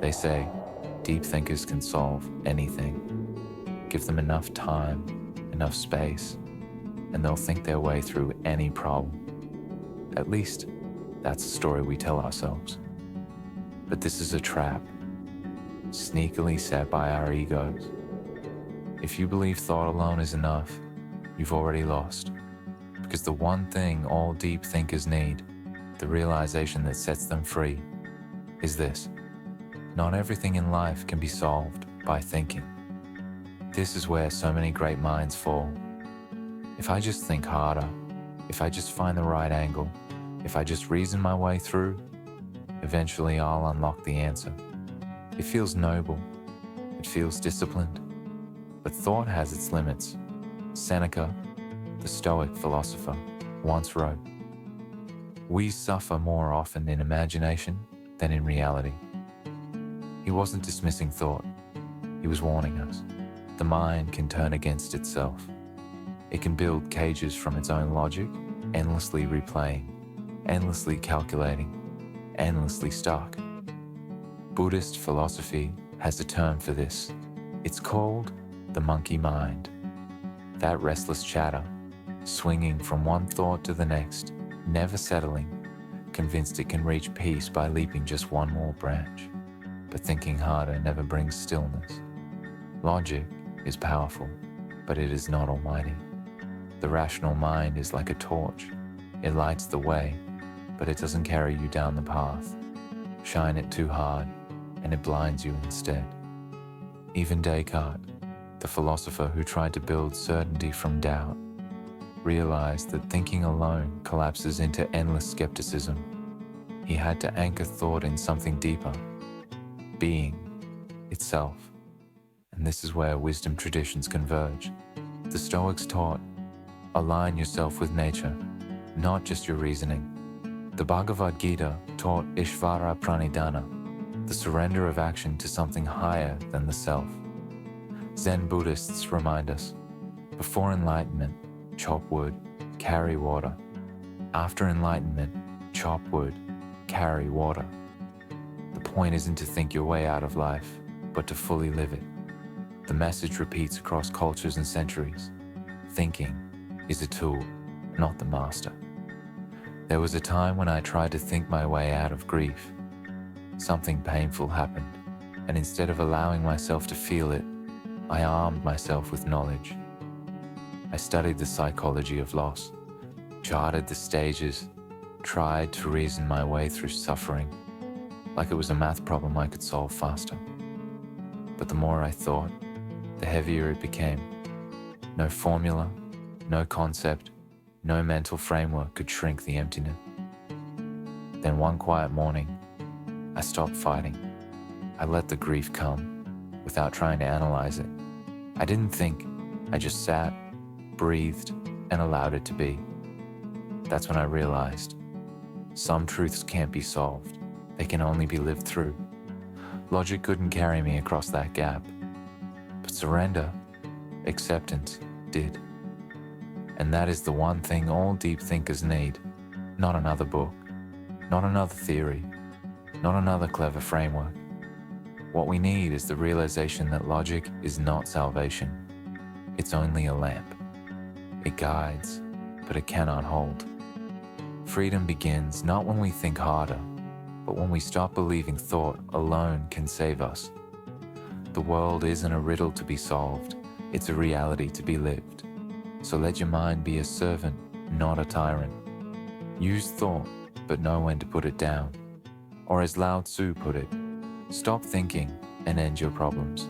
They say deep thinkers can solve anything. Give them enough time, enough space, and they'll think their way through any problem. At least, that's the story we tell ourselves. But this is a trap, sneakily set by our egos. If you believe thought alone is enough, you've already lost. Because the one thing all deep thinkers need, the realization that sets them free, is this: not everything in life can be solved by thinking. This is where so many great minds fall. If I just think harder, if I just find the right angle, if I just reason my way through, eventually I'll unlock the answer. It feels noble, it feels disciplined, but thought has its limits. Seneca, the Stoic philosopher, once wrote, "We suffer more often in imagination than in reality." He wasn't dismissing thought, he was warning us. The mind can turn against itself. It can build cages from its own logic, endlessly replaying, endlessly calculating, endlessly stuck. Buddhist philosophy has a term for this. It's called the monkey mind. That restless chatter, swinging from one thought to the next, never settling, convinced it can reach peace by leaping just one more branch. But thinking harder never brings stillness. Logic is powerful, but it is not almighty. The rational mind is like a torch. It lights the way, but it doesn't carry you down the path. Shine it too hard, and it blinds you instead. Even Descartes, the philosopher who tried to build certainty from doubt, realized that thinking alone collapses into endless skepticism. He had to anchor thought in something deeper, being itself. And this is where wisdom traditions converge. The Stoics taught, align yourself with nature, not just your reasoning. The Bhagavad Gita taught Ishvara Pranidhana, the surrender of action to something higher than the self. Zen Buddhists remind us, before enlightenment, chop wood, carry water. After enlightenment, chop wood, carry water. The point isn't to think your way out of life, but to fully live it. The message repeats across cultures and centuries. Thinking is a tool, not the master. There was a time when I tried to think my way out of grief. Something painful happened, and instead of allowing myself to feel it, I armed myself with knowledge. I studied the psychology of loss, charted the stages, tried to reason my way through suffering, like it was a math problem I could solve faster. But the more I thought, the heavier it became. No formula, no concept, no mental framework could shrink the emptiness. Then one quiet morning, I stopped fighting. I let the grief come without trying to analyze it. I didn't think, I just sat, breathed, and allowed it to be. That's when I realized, some truths can't be solved. They can only be lived through. Logic couldn't carry me across that gap. But surrender, acceptance, did. And that is the one thing all deep thinkers need. Not another book, not another theory, not another clever framework. What we need is the realization that logic is not salvation. It's only a lamp. It guides, but it cannot hold. Freedom begins not when we think harder, but when we stop believing thought alone can save us. The world isn't a riddle to be solved, it's a reality to be lived. So let your mind be a servant, not a tyrant. Use thought, but know when to put it down. Or as Lao Tzu put it, stop thinking and end your problems.